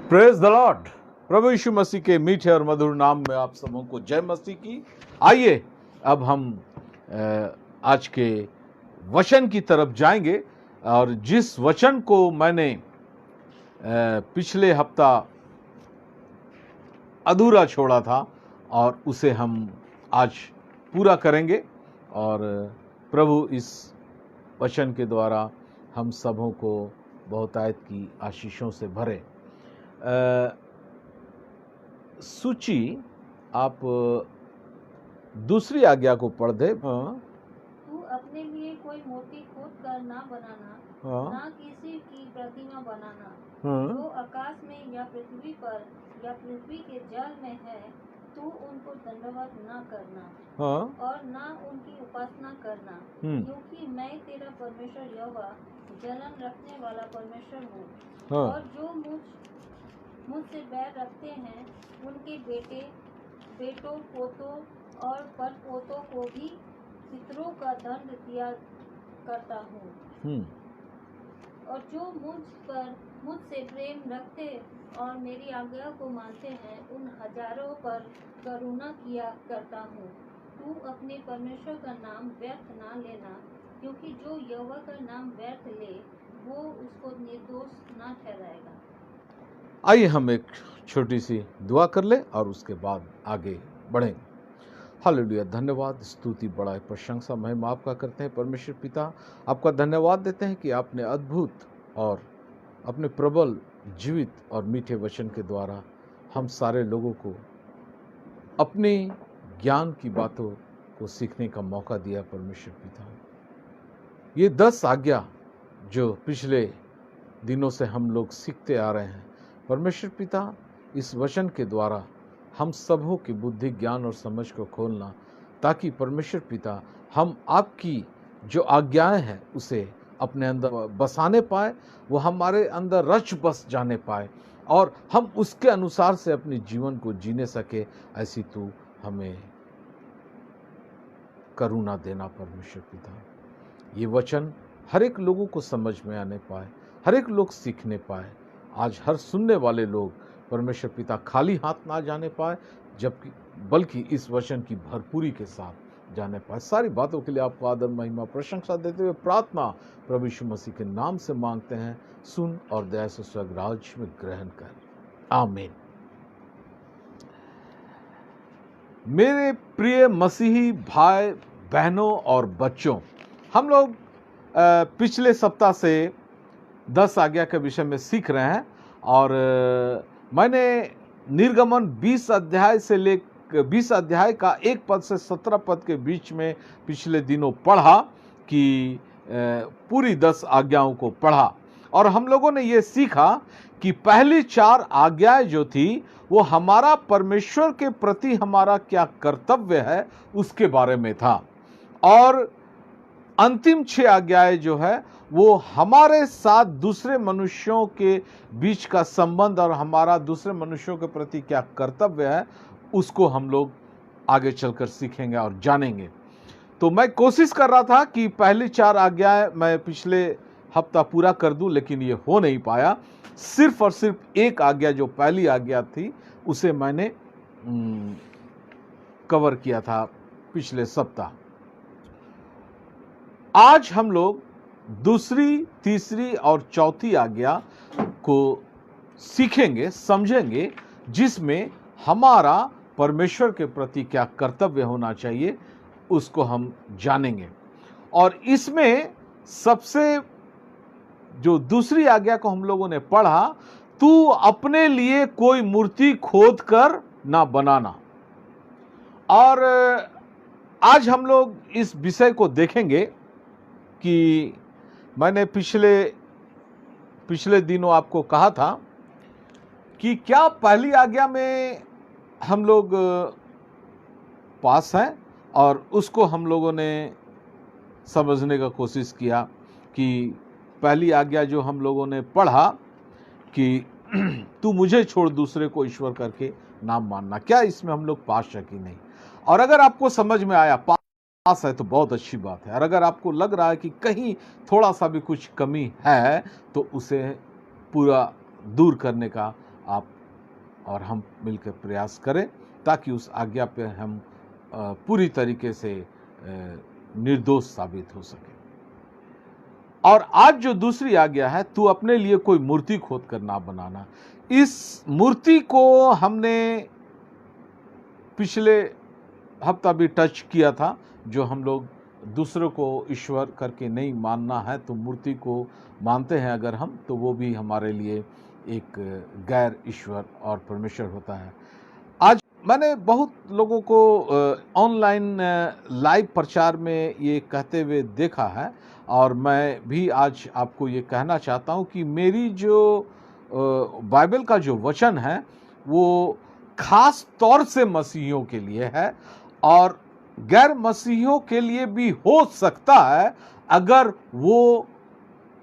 Praise the lord. प्रभु यीशु मसीह के मीठे और मधुर नाम में आप सबों को जय मसीह की। आइए अब हम आज के वचन की तरफ जाएंगे और जिस वचन को मैंने पिछले हफ्ता अधूरा छोड़ा था और उसे हम आज पूरा करेंगे और प्रभु इस वचन के द्वारा हम सबों को बहुतायत की आशीषों से भरे। सूची आप दूसरी आज्ञा को पढ़ दे। तू अपने लिए कोई मूर्ति खोद कर ना बनाना, ना किसी की प्रतिमा बनाना, जो आकाश में या पृथ्वी पर या पृथ्वी के जल में है, तू उनको दंडवत ना करना और ना उनकी उपासना करना, क्योंकि मैं तेरा परमेश्वर यहोवा जलन रखने वाला परमेश्वर हूँ। और जो मुझसे बैर रखते हैं उनके बेटों पोतों और परपोतों को भी पितरों का दंड दिया करता हूँ। और जो मुझसे प्रेम रखते और मेरी आज्ञा को मानते हैं उन हजारों पर करुणा किया करता हूँ। तू अपने परमेश्वर का नाम व्यर्थ ना लेना, क्योंकि जो यहोवा का नाम व्यर्थ ले वो उसको निर्दोष ना ठहराएगा। आइए हम एक छोटी सी दुआ कर ले और उसके बाद आगे बढ़ेंगे। हालेलुया। धन्यवाद, स्तुति, बड़ाई, प्रशंसा, महिमा आपका करते हैं परमेश्वर पिता। आपका धन्यवाद देते हैं कि आपने अद्भुत और अपने प्रबल, जीवित और मीठे वचन के द्वारा हम सारे लोगों को अपनी ज्ञान की बातों को सीखने का मौका दिया परमेश्वर पिता। ये 10 आज्ञा जो पिछले दिनों से हम लोग सीखते आ रहे हैं परमेश्वर पिता, इस वचन के द्वारा हम सबों की बुद्धि, ज्ञान और समझ को खोलना, ताकि परमेश्वर पिता हम आपकी जो आज्ञाएं हैं उसे अपने अंदर बसाने पाए, वो हमारे अंदर रच बस जाने पाए और हम उसके अनुसार से अपने जीवन को जीने सके। ऐसी तू हमें करुणा देना परमेश्वर पिता। ये वचन हर एक लोगों को समझ में आने पाए, हर एक लोग सीखने पाए। आज हर सुनने वाले लोग परमेश्वर पिता खाली हाथ ना जाने पाए, जबकि बल्कि इस वचन की भरपूरी के साथ जाने पाए। सारी बातों के लिए आपको आदर, महिमा, प्रशंसा देते हुए प्रार्थना प्रभु यीशु मसीह के नाम से मांगते हैं। सुन और दया से स्वर्ग राज्य में ग्रहण कर। आमीन। मेरे प्रिय मसीही भाई बहनों और बच्चों, हम लोग पिछले सप्ताह से 10 आज्ञा के विषय में सीख रहे हैं और मैंने निर्गमन 20 अध्याय का 1 पद से 17 पद के बीच में पिछले दिनों पढ़ा कि पूरी 10 आज्ञाओं को पढ़ा और हम लोगों ने ये सीखा कि पहली 4 आज्ञाएं जो थी वो हमारा परमेश्वर के प्रति हमारा क्या कर्तव्य है उसके बारे में था, और अंतिम 6 आज्ञाएं जो है वो हमारे साथ दूसरे मनुष्यों के बीच का संबंध और हमारा दूसरे मनुष्यों के प्रति क्या कर्तव्य है उसको हम लोग आगे चलकर सीखेंगे और जानेंगे। तो मैं कोशिश कर रहा था कि पहली 4 आज्ञाएं मैं पिछले हफ्ता पूरा कर दूं, लेकिन ये हो नहीं पाया। सिर्फ और सिर्फ एक आज्ञा जो पहली आज्ञा थी उसे मैंने कवर किया था पिछले सप्ताह। आज हम लोग दूसरी, तीसरी और चौथी आज्ञा को सीखेंगे, समझेंगे, जिसमें हमारा परमेश्वर के प्रति क्या कर्तव्य होना चाहिए उसको हम जानेंगे। और इसमें सबसे जो दूसरी आज्ञा को हम लोगों ने पढ़ा, तू अपने लिए कोई मूर्ति खोद कर ना बनाना। और आज हम लोग इस विषय को देखेंगे कि मैंने पिछले दिनों आपको कहा था कि क्या पहली आज्ञा में हम लोग पास हैं, और उसको हम लोगों ने समझने का कोशिश किया कि पहली आज्ञा जो हम लोगों ने पढ़ा कि तू मुझे छोड़ दूसरे को ईश्वर करके नाम मानना, क्या इसमें हम लोग पास है कि नहीं। और अगर आपको समझ में आया पास है तो बहुत अच्छी बात है, और अगर आपको लग रहा है कि कहीं थोड़ा सा भी कुछ कमी है तो उसे पूरा दूर करने का आप और हम मिलकर प्रयास करें ताकि उस आज्ञा पे हम पूरी तरीके से निर्दोष साबित हो सके। और आज जो दूसरी आज्ञा है, तू अपने लिए कोई मूर्ति खोद कर ना बनाना। इस मूर्ति को हमने पिछले हफ्ता भी टच किया था। जो हम लोग दूसरों को ईश्वर करके नहीं मानना है, तो मूर्ति को मानते हैं अगर हम, तो वो भी हमारे लिए एक गैर ईश्वर और परमेश्वर होता है। आज मैंने बहुत लोगों को ऑनलाइन लाइव प्रचार में ये कहते हुए देखा है, और मैं भी आज आपको ये कहना चाहता हूँ कि मेरी जो बाइबल का जो वचन है वो खास तौर से मसीहियों के लिए है, और गैर मसीहियों के लिए भी हो सकता है अगर वो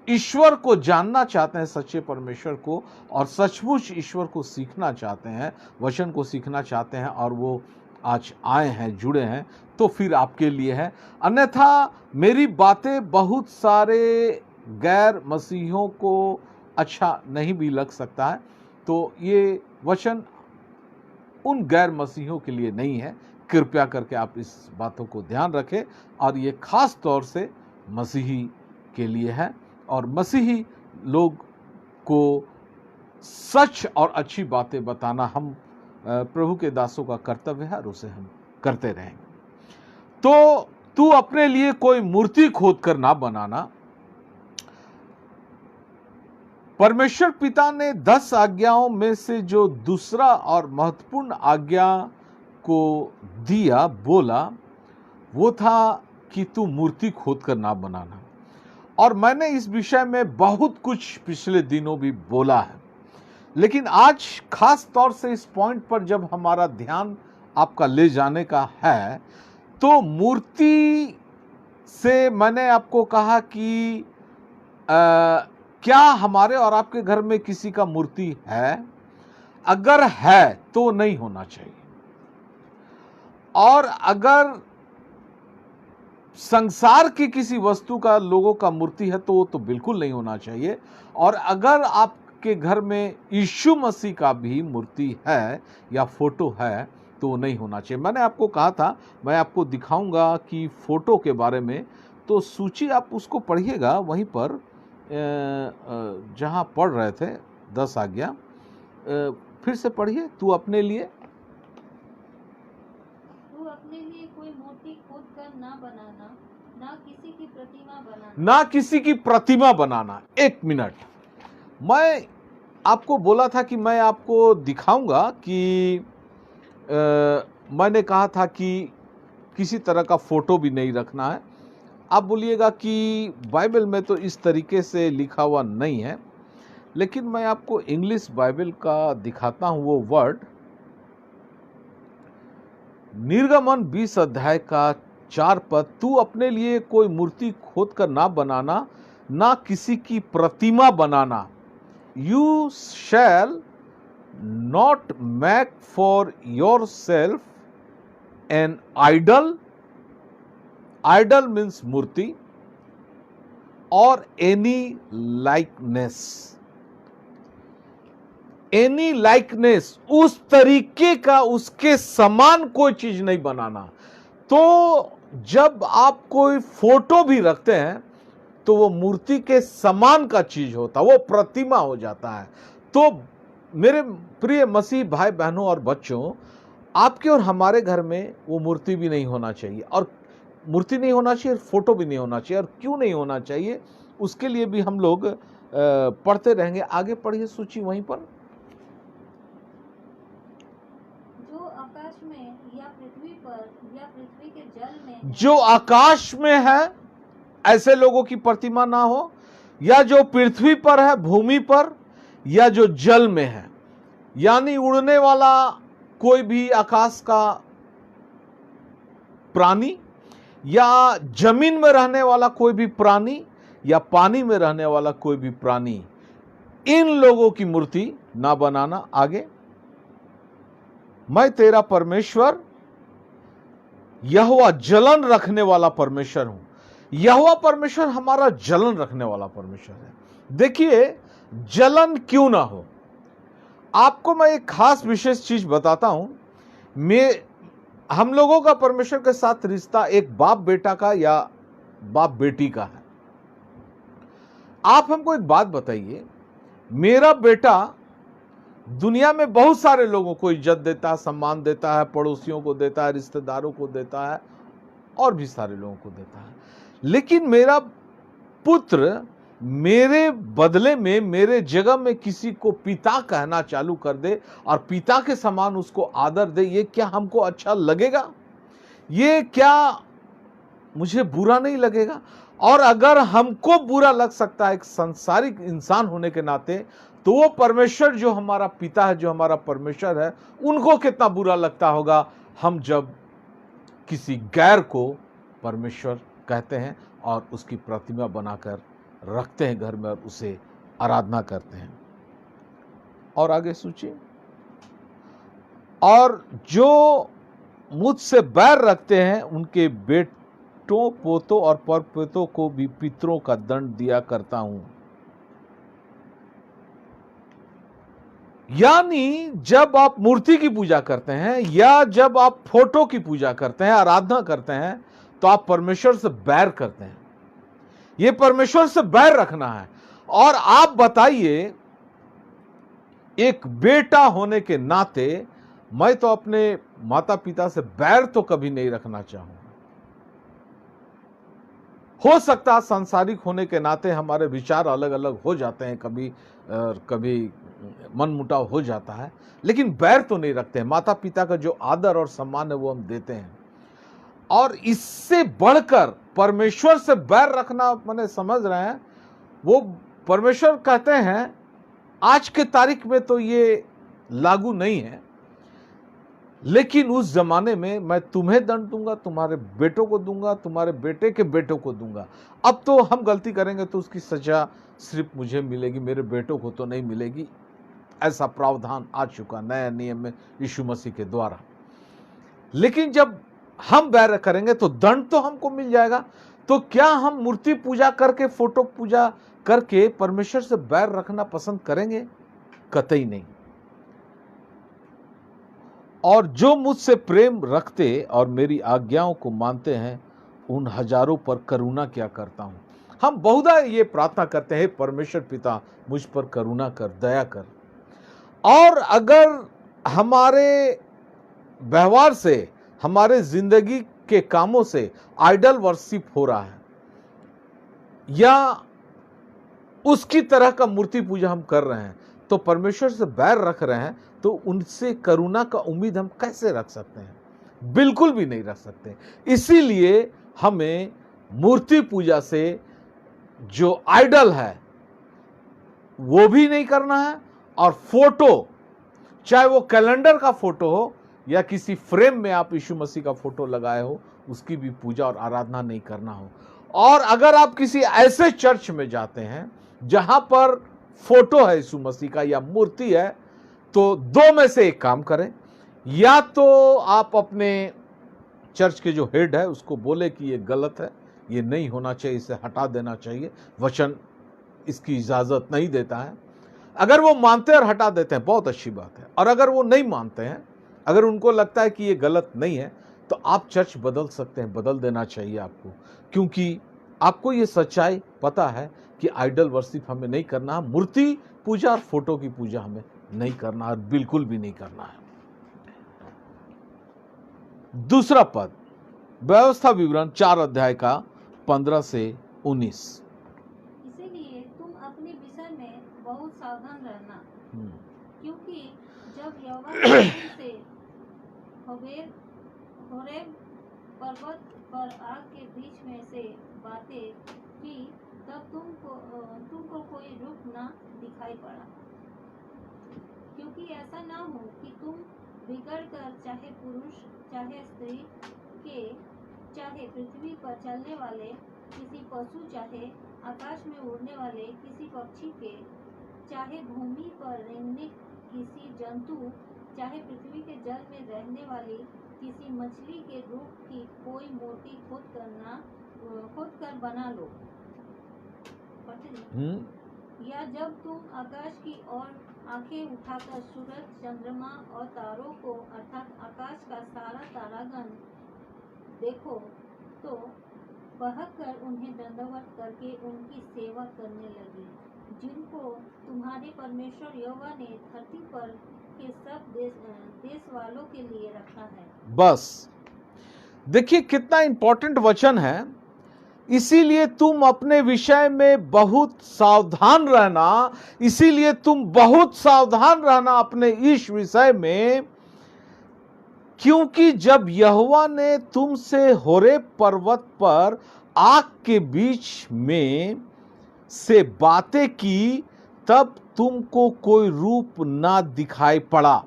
ईश्वर को जानना चाहते हैं, सच्चे परमेश्वर को, और सचमुच ईश्वर को सीखना चाहते हैं, वचन को सीखना चाहते हैं, और वो आज आए हैं, जुड़े हैं, तो फिर आपके लिए है। अन्यथा मेरी बातें बहुत सारे गैर मसीहियों को अच्छा नहीं भी लग सकता है, तो ये वचन उन गैर मसीहियों के लिए नहीं है। कृपया करके आप इस बातों को ध्यान रखें, और ये खास तौर से मसीही के लिए है, और मसीही लोग को सच और अच्छी बातें बताना हम प्रभु के दासों का कर्तव्य है, और उसे हम करते रहेंगे। तो तू अपने लिए कोई मूर्ति खोद कर ना बनाना। परमेश्वर पिता ने 10 आज्ञाओं में से जो दूसरा और महत्वपूर्ण आज्ञा को दिया, बोला, वो था कि तू मूर्ति खोद कर ना बनाना। और मैंने इस विषय में बहुत कुछ पिछले दिनों भी बोला है, लेकिन आज खास तौर से इस पॉइंट पर जब हमारा ध्यान आपका ले जाने का है, तो मूर्ति से मैंने आपको कहा कि क्या हमारे और आपके घर में किसी का मूर्ति है? अगर है तो नहीं होना चाहिए, और अगर संसार की किसी वस्तु का, लोगों का मूर्ति है, तो वो तो बिल्कुल नहीं होना चाहिए। और अगर आपके घर में यीशु मसीह का भी मूर्ति है या फोटो है, तो नहीं होना चाहिए। मैंने आपको कहा था, मैं आपको दिखाऊंगा कि फोटो के बारे में, तो सूची आप उसको पढ़िएगा वहीं पर जहां पढ़ रहे थे 10 आज्ञा, फिर से पढ़िए। तू अपने लिए कोई मूर्ति खोद कर ना बनाना, ना किसी की प्रतिमा बनाना। ना किसी की प्रतिमा बनाना। 1 मिनट, मैं आपको बोला था कि मैं आपको दिखाऊंगा कि मैंने कहा था कि किसी तरह का फोटो भी नहीं रखना है। आप बोलिएगा कि बाइबल में तो इस तरीके से लिखा हुआ नहीं है, लेकिन मैं आपको इंग्लिश बाइबल का दिखाता हूं वो वर्ड। निर्गमन 20 अध्याय का 4 पद, तू अपने लिए कोई मूर्ति खोद कर ना बनाना, ना किसी की प्रतिमा बनाना। You shall not make for your self an idol, idol means मूर्ति, और एनी लाइकनेस। एनी लाइकनेस, उस तरीके का, उसके समान कोई चीज नहीं बनाना। तो जब आप कोई फोटो भी रखते हैं, तो वो मूर्ति के समान का चीज होता, वो प्रतिमा हो जाता है। तो मेरे प्रिय मसीह भाई बहनों और बच्चों, आपके और हमारे घर में वो मूर्ति भी नहीं होना चाहिए, और मूर्ति नहीं होना चाहिए, फोटो भी नहीं होना चाहिए। और क्यों नहीं होना चाहिए, उसके लिए भी हम लोग पढ़ते रहेंगे। आगे पढ़िए सूची वहीं पर। जो आकाश में या पृथ्वी पर या पृथ्वी के जल में है, जो आकाश में है ऐसे लोगों की प्रतिमा ना हो, या जो पृथ्वी पर है, भूमि पर, या जो जल में है, यानी उड़ने वाला कोई भी आकाश का प्राणी, या जमीन में रहने वाला कोई भी प्राणी, या पानी में रहने वाला कोई भी प्राणी, इन लोगों की मूर्ति ना बनाना। आगे, मैं तेरा परमेश्वर यहोवा जलन रखने वाला परमेश्वर हूं। यहोवा परमेश्वर हमारा जलन रखने वाला परमेश्वर है। देखिए, जलन क्यों ना हो। आपको मैं एक खास विशेष चीज बताता हूं। हम लोगों का परमेश्वर के साथ रिश्ता एक बाप बेटा का या बाप बेटी का है। आप हमको एक बात बताइए, मेरा बेटा दुनिया में बहुत सारे लोगों को इज्जत देता है, सम्मान देता है, पड़ोसियों को देता है, रिश्तेदारों को देता है और भी सारे लोगों को देता है। लेकिन मेरा पुत्र मेरे बदले में, मेरे जगह में किसी को पिता कहना चालू कर दे और पिता के समान उसको आदर दे, ये क्या हमको अच्छा लगेगा? ये क्या मुझे बुरा नहीं लगेगा? और अगर हमको बुरा लग सकता है एक संसारिक इंसान होने के नाते, तो वो परमेश्वर जो हमारा पिता है, जो हमारा परमेश्वर है, उनको कितना बुरा लगता होगा हम जब किसी गैर को परमेश्वर कहते हैं और उसकी प्रतिमा बनाकर रखते हैं घर में और उसे आराधना करते हैं। और आगे सोचिए, और जो मुझसे बैर रखते हैं उनके बेटों, पोतों और परपोतों को भी पितरों का दंड दिया करता हूं। यानी जब आप मूर्ति की पूजा करते हैं या जब आप फोटो की पूजा करते हैं, आराधना करते हैं, तो आप परमेश्वर से बैर करते हैं। ये परमेश्वर से बैर रखना है। और आप बताइए, एक बेटा होने के नाते मैं तो अपने माता पिता से बैर तो कभी नहीं रखना चाहूंगा। हो सकता है सांसारिक होने के नाते हमारे विचार अलग अलग हो जाते हैं, कभी मनमुटाव हो जाता है, लेकिन बैर तो नहीं रखते हैं। माता पिता का जो आदर और सम्मान है वो हम देते हैं। और इससे बढ़कर परमेश्वर से बैर रखना, मैंने समझ रहे हैं, वो परमेश्वर कहते हैं आज के तारीख में तो ये लागू नहीं है, लेकिन उस जमाने में मैं तुम्हें दंड दूंगा, तुम्हारे बेटों को दूंगा, तुम्हारे बेटे के बेटों को दूंगा। अब तो हम गलती करेंगे तो उसकी सजा सिर्फ मुझे मिलेगी, मेरे बेटों को तो नहीं मिलेगी। ऐसा प्रावधान आ चुका नया नियम में यीशु मसीह के द्वारा। लेकिन जब हम बैर करेंगे तो दंड तो हमको मिल जाएगा। तो क्या हम मूर्ति पूजा करके, फोटो पूजा करके परमेश्वर से बैर रखना पसंद करेंगे? कतई नहीं। और जो मुझसे प्रेम रखते और मेरी आज्ञाओं को मानते हैं, उन हजारों पर करुणा क्या करता हूं। हम बहुधा ये प्रार्थना करते हैं, परमेश्वर पिता मुझ पर करुणा कर, दया कर। और अगर हमारे व्यवहार से, हमारे जिंदगी के कामों से आइडल वर्शिप हो रहा है या उसकी तरह का मूर्ति पूजा हम कर रहे हैं, तो परमेश्वर से बैर रख रहे हैं, तो उनसे करुणा का उम्मीद हम कैसे रख सकते हैं? बिल्कुल भी नहीं रख सकते। इसीलिए हमें मूर्ति पूजा से जो आइडल है वो भी नहीं करना है, और फोटो, चाहे वो कैलेंडर का फोटो हो या किसी फ्रेम में आप यीशु मसीह का फोटो लगाए हो, उसकी भी पूजा और आराधना नहीं करना हो। और अगर आप किसी ऐसे चर्च में जाते हैं जहां पर फोटो है यीशु मसीह का या मूर्ति है, तो दो में से एक काम करें। या तो आप अपने चर्च के जो हेड है उसको बोले कि ये गलत है, ये नहीं होना चाहिए, इसे हटा देना चाहिए, वचन इसकी इजाजत नहीं देता है। अगर वो मानते और हटा देते हैं, बहुत अच्छी बात है। और अगर वो नहीं मानते हैं, अगर उनको लगता है कि ये गलत नहीं है, तो आप चर्च बदल सकते हैं, बदल देना चाहिए आपको, क्योंकि आपको ये सच्चाई पता है कि आइडल वर्शिप हमें नहीं करना है, मूर्ति पूजा और फोटो की पूजा हमें नहीं करना है, बिल्कुल भी नहीं करना है। दूसरा पद, व्यवस्था विवरण 4 अध्याय का 15 से 19। इसीलिए तुम अपने विषय में बहुत सावधान रहना, क्योंकि जब यहोवा से होरेब पर्वत पर आग के बीच में से बातें की, तब तुमको कोई रूप ना दिखाई पड़ा। क्योंकि ऐसा ना हो कि तुम बिगड़ कर चाहे पुरुष चाहे स्त्री के, चाहे पृथ्वी पर चलने वाले किसी पशु, चाहे आकाश में उड़ने वाले किसी पक्षी के, चाहे भूमि पर रेंगने किसी जंतु, चाहे पृथ्वी के जल में रहने वाली किसी मछली के रूप की कोई मूर्ति खोद कर बना लो। या जब तुम आकाश की ओर आंखें उठाकर सूरज, चंद्रमा और तारों को अर्थात आकाश का सारा तारागण देखो तो बहकर उन्हें दंडवत करके उनकी सेवा करने लगे, जिनको तुम्हारे परमेश्वर यहोवा ने धरती पर के सब देश वालों के लिए रखा है। बस देखिए कितना इंपॉर्टेंट वचन है। इसीलिए तुम अपने विषय में बहुत सावधान रहना, इसीलिए तुम बहुत सावधान रहना अपने इस विषय में, क्योंकि जब यहोवा ने तुमसे होरेब पर्वत पर आग के बीच में से बातें की, तब तुमको कोई रूप ना दिखाई पड़ा।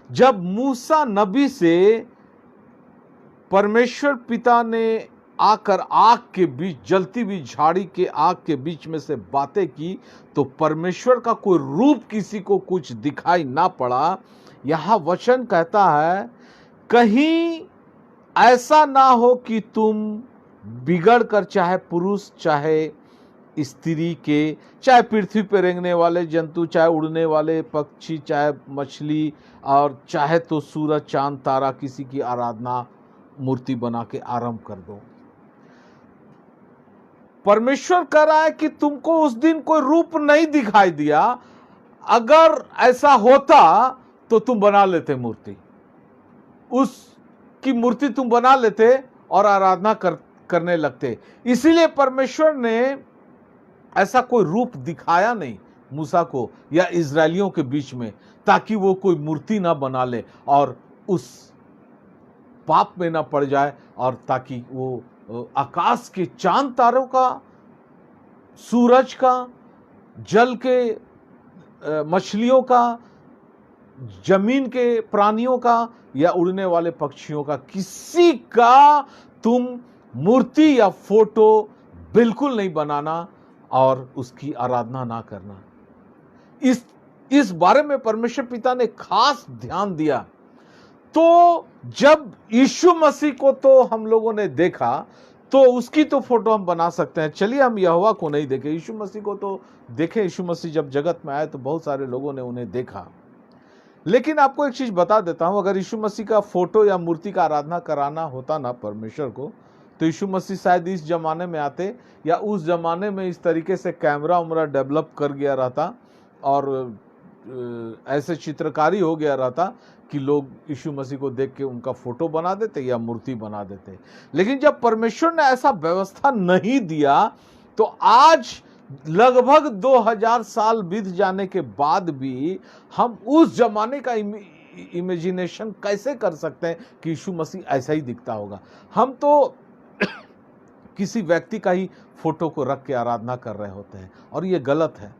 जब मूसा नबी से परमेश्वर पिता ने आकर आग के बीच, जलती हुई झाड़ी के आग के बीच में से बातें की, तो परमेश्वर का कोई रूप किसी को कुछ दिखाई ना पड़ा। यहां वचन कहता है कहीं ऐसा ना हो कि तुम बिगड़ कर, चाहे पुरुष चाहे स्त्री के, चाहे पृथ्वी पर रेंगने वाले जंतु, चाहे उड़ने वाले पक्षी, चाहे मछली, और चाहे तो सूरज चांद तारा, किसी की आराधना मूर्ति बना के आरंभ कर दो। परमेश्वर कह रहा है कि तुमको उस दिन कोई रूप नहीं दिखाई दिया। अगर ऐसा होता तो तुम बना लेते मूर्ति, उसकी मूर्ति तुम बना लेते और आराधना करने लगते। इसीलिए परमेश्वर ने ऐसा कोई रूप दिखाया नहीं मूसा को या इजरायलियों के बीच में, ताकि वो कोई मूर्ति ना बना ले और उस पाप में ना पड़ जाए, और ताकि वो आकाश के चांद तारों का, सूरज का, जल के मछलियों का, जमीन के प्राणियों का या उड़ने वाले पक्षियों का, किसी का तुम मूर्ति या फोटो बिल्कुल नहीं बनाना और उसकी आराधना ना करना। इस बारे में परमेश्वर पिता ने खास ध्यान दिया। तो जब यीशु मसीह को तो हम लोगों ने देखा, तो उसकी तो फोटो हम बना सकते हैं। चलिए हम यहोवा को नहीं देखे, यीशु मसीह को तो देखे। यीशु मसीह जब जगत में आए तो बहुत सारे लोगों ने उन्हें देखा। लेकिन आपको एक चीज बता देता हूं, अगर यीशु मसीह का फोटो या मूर्ति का आराधना कराना होता ना परमेश्वर को, तो यीशु मसीह शायद इस जमाने में आते, या उस जमाने में इस तरीके से कैमरा उमरा डेवलप कर गया रहता और ऐसे चित्रकारी हो गया रहता कि लोग यीशु मसीह को देख के उनका फोटो बना देते या मूर्ति बना देते। लेकिन जब परमेश्वर ने ऐसा व्यवस्था नहीं दिया, तो आज लगभग 2000 साल बीत जाने के बाद भी हम उस जमाने का इमेजिनेशन कैसे कर सकते हैं कि यीशु मसीह ऐसा ही दिखता होगा। हम तो किसी व्यक्ति का ही फोटो को रख के आराधना कर रहे होते हैं, और ये गलत है,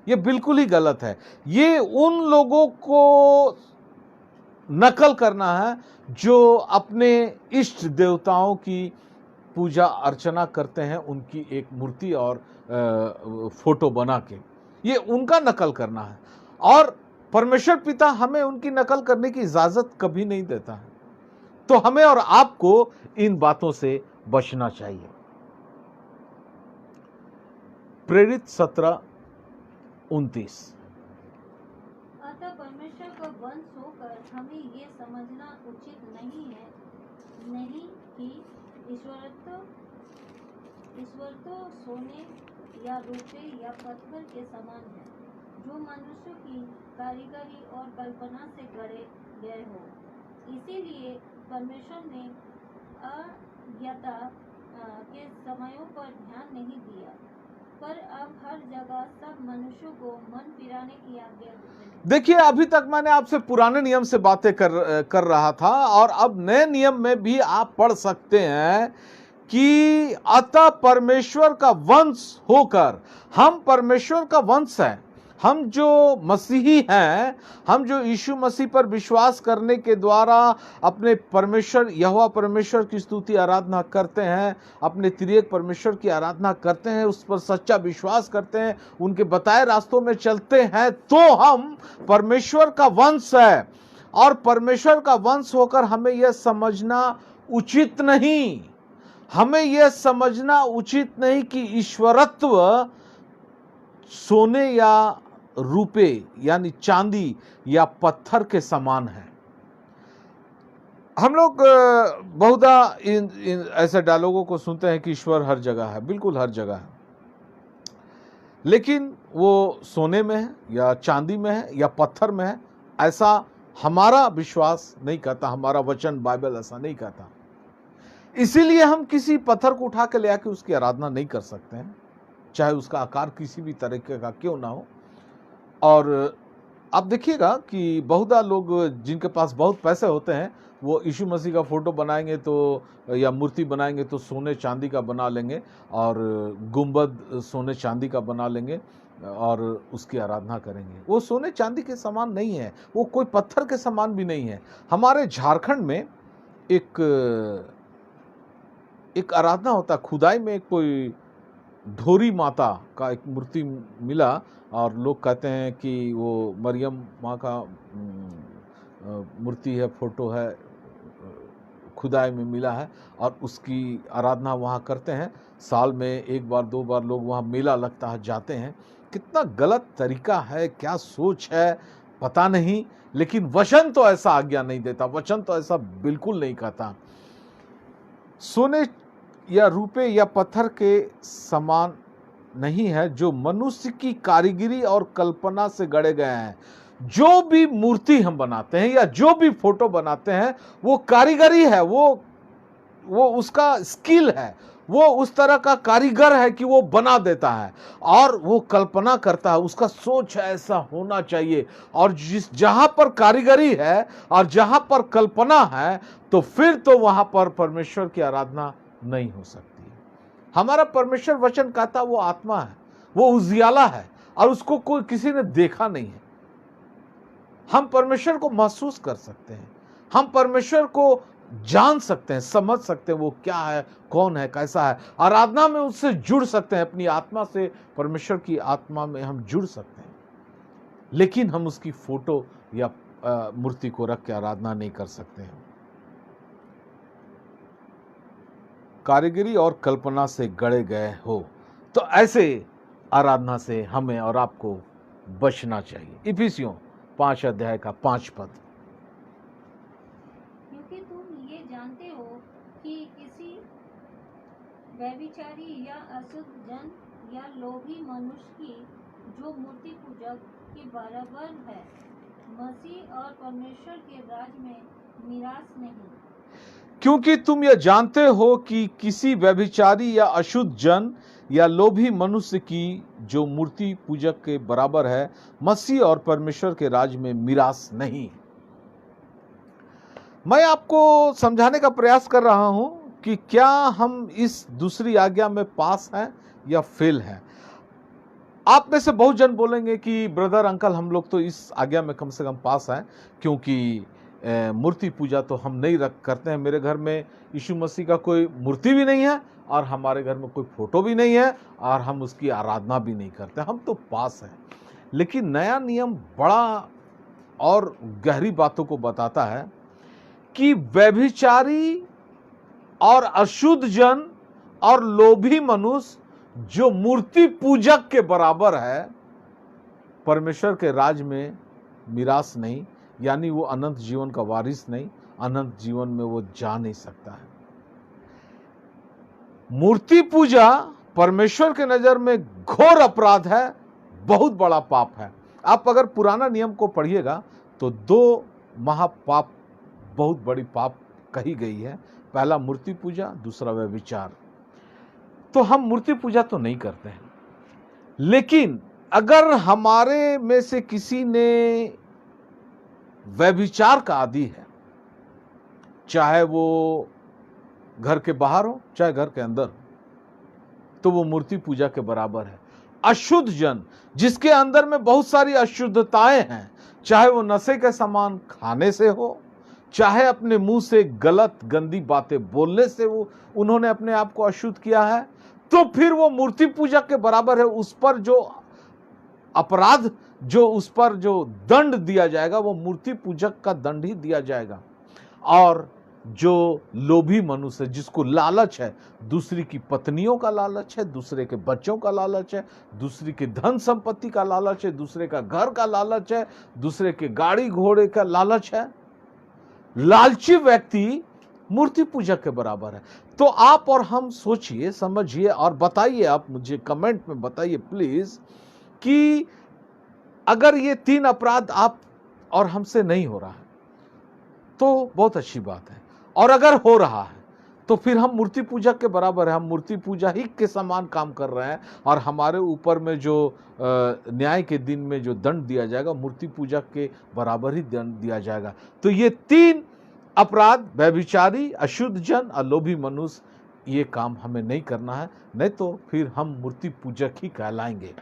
ये बिल्कुल ही गलत है। ये उन लोगों को नकल करना है जो अपने इष्ट देवताओं की पूजा अर्चना करते हैं, उनकी एक मूर्ति और फोटो बना के, ये उनका नकल करना है। और परमेश्वर पिता हमें उनकी नकल करने की इजाजत कभी नहीं देता है। तो हमें और आपको इन बातों से बचना चाहिए। प्रेरित 17:29। अतः परमेश्वर का वंश होकर हमें ये समझना उचित नहीं कि ईश्वर तो सोने या रुपये या पत्थर के समान है, जो मनुष्य की कारीगरी और कल्पना से गढ़े गए हो। इसीलिए परमेश्वर ने अज्ञता के समयों पर ध्यान नहीं दिया, पर अब हर जगह सब मनुष्यों को मन फिराने की आज्ञा देते हैं। देखिए, अभी तक मैंने आपसे पुराने नियम से बातें कर रहा था, और अब नए नियम में भी आप पढ़ सकते हैं कि अतः परमेश्वर का वंश होकर, हम परमेश्वर का वंश हैं, हम जो मसीही हैं, हम जो यीशु मसीह पर विश्वास करने के द्वारा अपने परमेश्वर यहोवा परमेश्वर की स्तुति आराधना करते हैं, अपने त्रिएक परमेश्वर की आराधना करते हैं, उस पर सच्चा विश्वास करते हैं, उनके बताए रास्तों में चलते हैं, तो हम परमेश्वर का वंश है। और परमेश्वर का वंश होकर हमें यह समझना उचित नहीं, हमें यह समझना उचित नहीं कि ईश्वरत्व सोने या रुपए यानी चांदी या पत्थर के समान है। हम लोग बहुधा इन ऐसे डायलॉगों को सुनते हैं कि ईश्वर हर जगह है। बिल्कुल हर जगह है, लेकिन वो सोने में है या चांदी में है या पत्थर में है, ऐसा हमारा विश्वास नहीं कहता, हमारा वचन बाइबल ऐसा नहीं कहता। इसीलिए हम किसी पत्थर को उठा के ले आके उसकी आराधना नहीं कर सकते हैं, चाहे उसका आकार किसी भी तरीके का क्यों ना हो। और आप देखिएगा कि बहुधा लोग जिनके पास बहुत पैसे होते हैं वो यीशु मसीह का फोटो बनाएंगे तो या मूर्ति बनाएंगे तो सोने चांदी का बना लेंगे, और गुंबद सोने चांदी का बना लेंगे और उसकी आराधना करेंगे। वो सोने चांदी के समान नहीं है, वो कोई पत्थर के समान भी नहीं है। हमारे झारखंड में एक आराधना होता है, खुदाई में कोई ढोरी माता का एक मूर्ति मिला, और लोग कहते हैं कि वो मरियम माँ का मूर्ति है, फोटो है, खुदाई में मिला है, और उसकी आराधना वहाँ करते हैं। साल में एक बार दो बार लोग वहाँ मेला लगता है, जाते हैं। कितना गलत तरीका है, क्या सोच है पता नहीं, लेकिन वचन तो ऐसा आज्ञा नहीं देता, वचन तो ऐसा बिल्कुल नहीं कहता। सोने या रुपए या पत्थर के समान नहीं है जो मनुष्य की कारीगरी और कल्पना से गढ़े गए हैं। जो भी मूर्ति हम बनाते हैं या जो भी फोटो बनाते हैं वो कारीगरी है, वो उसका स्किल है, वो उस तरह का कारीगर है कि वो बना देता है और वो कल्पना करता है, उसका सोच है ऐसा होना चाहिए। और जहां पर कारीगरी है और जहां पर कल्पना है तो फिर तो वहां पर परमेश्वर की आराधना नहीं हो सकती। हमारा परमेश्वर वचन कहता वो आत्मा है, वो उजियाला है और उसको कोई किसी ने देखा नहीं है। हम परमेश्वर को महसूस कर सकते हैं, हम परमेश्वर को जान सकते हैं, समझ सकते हैं वो क्या है, कौन है, कैसा है। आराधना में उससे जुड़ सकते हैं, अपनी आत्मा से परमेश्वर की आत्मा में हम जुड़ सकते हैं, लेकिन हम उसकी फोटो या मूर्ति को रख के आराधना नहीं कर सकते हैं। कारीगरी और कल्पना से गढ़े गए हो तो ऐसे आराधना से हमें और आपको बचना चाहिए। इफिसियों 5 अध्याय का 5 पद। क्योंकि तुम ये जानते हो कि किसी व्यभिचारी या अशुद्ध जन या लोभी मनुष्य की जो मूर्ति पूजक के बराबर है, मसीह और परमेश्वर के राज में मिरास नहीं। क्योंकि तुम यह जानते हो कि किसी व्यभिचारी या अशुद्ध जन या लोभी मनुष्य की जो मूर्ति पूजक के बराबर है, मसीह और परमेश्वर के राज में मिरास नहीं। मैं आपको समझाने का प्रयास कर रहा हूं कि क्या हम इस दूसरी आज्ञा में पास हैं या फेल हैं। आप में से बहुत जन बोलेंगे कि ब्रदर अंकल हम लोग तो इस आज्ञा में कम से कम पास हैं, क्योंकि मूर्ति पूजा तो हम नहीं करते हैं। मेरे घर में यीशु मसीह का कोई मूर्ति भी नहीं है और हमारे घर में कोई फोटो भी नहीं है और हम उसकी आराधना भी नहीं करते, हम तो पास हैं। लेकिन नया नियम बड़ा और गहरी बातों को बताता है कि व्यभिचारी और अशुद्ध जन और लोभी मनुष्य जो मूर्ति पूजक के बराबर है, परमेश्वर के राज में मिरास नहीं, यानी वो अनंत जीवन का वारिस नहीं, अनंत जीवन में वो जा नहीं सकता है। मूर्ति पूजा परमेश्वर के नजर में घोर अपराध है, बहुत बड़ा पाप है। आप अगर पुराना नियम को पढ़िएगा तो 2 महापाप, बहुत बड़ी पाप कही गई है। पहला मूर्ति पूजा, दूसरा व्यभिचार। तो हम मूर्ति पूजा तो नहीं करते हैं, लेकिन अगर हमारे में से किसी ने व्यभिचार का आदी है, चाहे वो घर के बाहर हो चाहे घर के अंदर, तो वो मूर्ति पूजा के बराबर है। अशुद्ध जन जिसके अंदर में बहुत सारी अशुद्धताएं हैं, चाहे वो नशे के सामान खाने से हो, चाहे अपने मुंह से गलत गंदी बातें बोलने से वो उन्होंने अपने आप को अशुद्ध किया है, तो फिर वो मूर्ति पूजा के बराबर है। उस पर जो अपराध, जो उस पर जो दंड दिया जाएगा वो मूर्ति पूजक का दंड ही दिया जाएगा। और जो लोभी मनुष्य है, जिसको लालच है, दूसरी की पत्नियों का लालच है, दूसरे के बच्चों का लालच है, दूसरी के धन संपत्ति का लालच है, दूसरे का घर का लालच है, दूसरे के गाड़ी घोड़े का लालच है, लालची व्यक्ति मूर्ति पूजक के बराबर है। तो आप और हम सोचिए, समझिए और बताइए, आप मुझे कमेंट में बताइए प्लीज कि अगर ये 3 अपराध आप और हमसे नहीं हो रहा है तो बहुत अच्छी बात है, और अगर हो रहा है तो फिर हम मूर्ति पूजक के बराबर है, हम मूर्ति पूजा ही के समान काम कर रहे हैं, और हमारे ऊपर में जो न्याय के दिन में जो दंड दिया जाएगा मूर्ति पूजक के बराबर ही दंड दिया जाएगा। तो ये 3 अपराध, व्यभिचारी, अशुद्ध जन और लोभी मनुष्य, ये काम हमें नहीं करना है, नहीं तो फिर हम मूर्ति पूजक ही कहलाएंगे।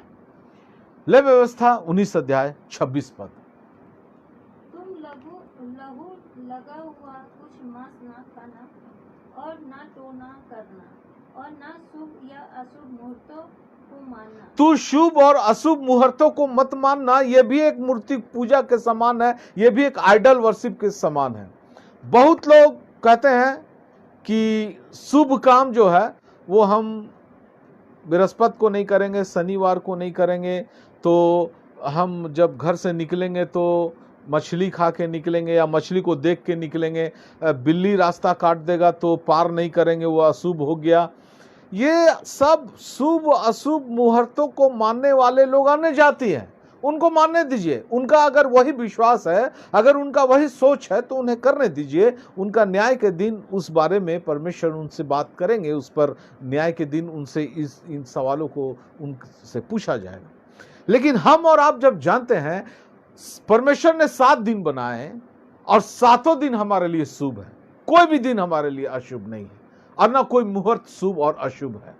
ले व्यवस्था 19 अध्याय 26 पद। तुम लहू लगा हुआ कुछ मांस ना खाना, और ना टोना करना, और ना शुभ या अशुभ मुहूर्तों को मानना। तू शुभ और अशुभ मुहूर्तों को मत मानना, यह भी एक मूर्ति पूजा के समान है, यह भी एक आइडल वर्शिप के समान है। बहुत लोग कहते हैं कि शुभ काम जो है वो हम बृहस्पति को नहीं करेंगे, शनिवार को नहीं करेंगे, तो हम जब घर से निकलेंगे तो मछली खा के निकलेंगे या मछली को देख के निकलेंगे, बिल्ली रास्ता काट देगा तो पार नहीं करेंगे, वो अशुभ हो गया। ये सब शुभ अशुभ मुहूर्तों को मानने वाले लोग अन्य जाति हैं, उनको मानने दीजिए। उनका अगर वही विश्वास है, अगर उनका वही सोच है तो उन्हें करने दीजिए। उनका न्याय के दिन उस बारे में परमेश्वर उनसे बात करेंगे, उस पर न्याय के दिन उनसे इन सवालों को उनसे पूछा जाएगा। लेकिन हम और आप जब जानते हैं परमेश्वर ने 7 दिन बनाए और 7 दिन हमारे लिए शुभ है, कोई भी दिन हमारे लिए अशुभ नहीं है, और ना कोई मुहूर्त शुभ और अशुभ है,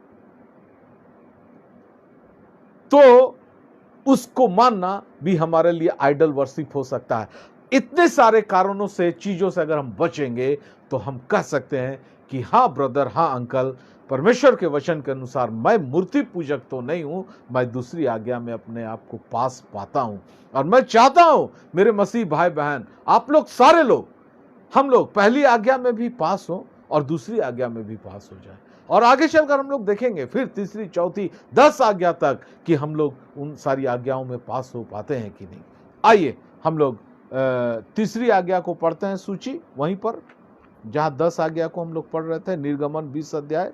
तो उसको मानना भी हमारे लिए आइडल वर्शिप हो सकता है। इतने सारे कारणों से, चीजों से अगर हम बचेंगे तो हम कह सकते हैं कि हाँ ब्रदर, हाँ अंकल, परमेश्वर के वचन के अनुसार मैं मूर्ति पूजक तो नहीं हूं, मैं दूसरी आज्ञा में अपने आप को पास पाता हूं, और मैं चाहता हूं मेरे मसीह भाई बहन, आप लोग सारे लोग, हम लोग पहली आज्ञा में भी पास हो और दूसरी आज्ञा में भी पास हो जाए, और आगे चलकर हम लोग देखेंगे फिर तीसरी, चौथी, 10 आज्ञा तक कि हम लोग उन सारी आज्ञाओं में पास हो पाते हैं कि नहीं। आइए हम लोग तीसरी आज्ञा को पढ़ते हैं, सूची वहीं पर जहां 10 आज्ञा को हम लोग पढ़ रहे थे, निर्गमन 20 अध्याय।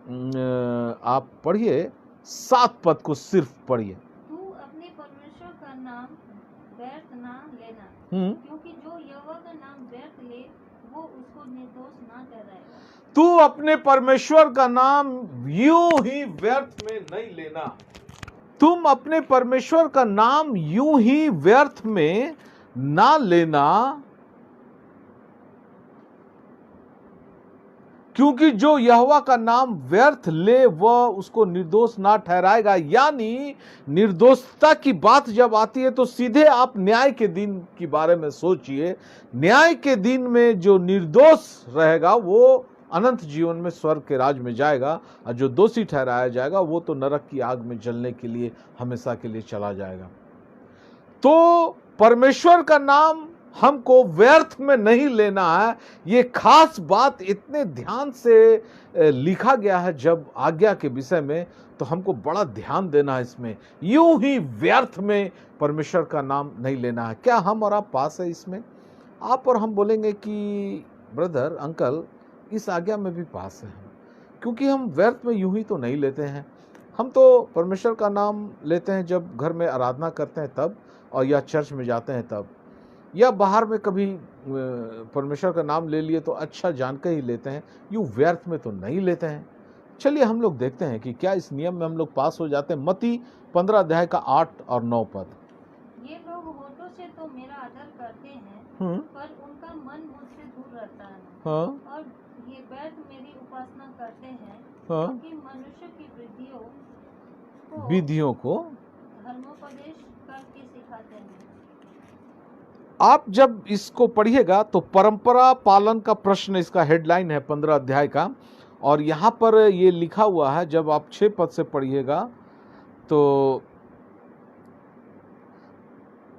आप पढ़िए 7 पद को सिर्फ पढ़िए। तू अपने परमेश्वर का नाम व्यर्थ ना लेना, क्योंकि जो यहोवा का नाम व्यर्थ ले वो उसको निर्दोष ना ठहराएगा। तू अपने परमेश्वर का नाम यूं ही व्यर्थ में नहीं लेना। तुम अपने परमेश्वर का नाम यूं ही व्यर्थ में ना लेना, क्योंकि जो यहोवा का नाम व्यर्थ ले वह उसको निर्दोष ना ठहराएगा। यानी निर्दोषता की बात जब आती है तो सीधे आप न्याय के दिन के बारे में सोचिए। न्याय के दिन में जो निर्दोष रहेगा वो अनंत जीवन में स्वर्ग के राज में जाएगा, और जो दोषी ठहराया जाएगा वो तो नरक की आग में जलने के लिए हमेशा के लिए चला जाएगा। तो परमेश्वर का नाम हमको व्यर्थ में नहीं लेना है। ये खास बात इतने ध्यान से लिखा गया है जब आज्ञा के विषय में, तो हमको बड़ा ध्यान देना है इसमें। यूं ही व्यर्थ में परमेश्वर का नाम नहीं लेना है। क्या हम और आप पास है इसमें? आप और हम बोलेंगे कि ब्रदर, अंकल, इस आज्ञा में भी पास है, क्योंकि हम व्यर्थ में यूं ही तो नहीं लेते हैं। हम तो परमेश्वर का नाम लेते हैं जब घर में आराधना करते हैं तब, और या चर्च में जाते हैं तब, या बाहर में कभी परमेश्वर का नाम ले लिए तो अच्छा जान के ही लेते हैं, यूं व्यर्थ में तो नहीं लेते हैं। चलिए हम लोग देखते हैं कि क्या इस नियम में हम लोग पास हो जाते हैं। मत्ती 15 अध्याय का 8 और 9 पद। ये लोग होठों से तो मेरा आदर करते हैं, पर उनका मन मुझसे दूर रहता है। और ये व्यर्थ मेरी उपासना करते हैं, क्योंकि मनुष्य की विधियों को धर्मोपदेश करके सिखाते हैं। आप जब इसको पढ़िएगा तो परंपरा पालन का प्रश्न इसका हेडलाइन है 15 अध्याय का, और यहाँ पर ये लिखा हुआ है। जब आप 6 पद से पढ़िएगा तो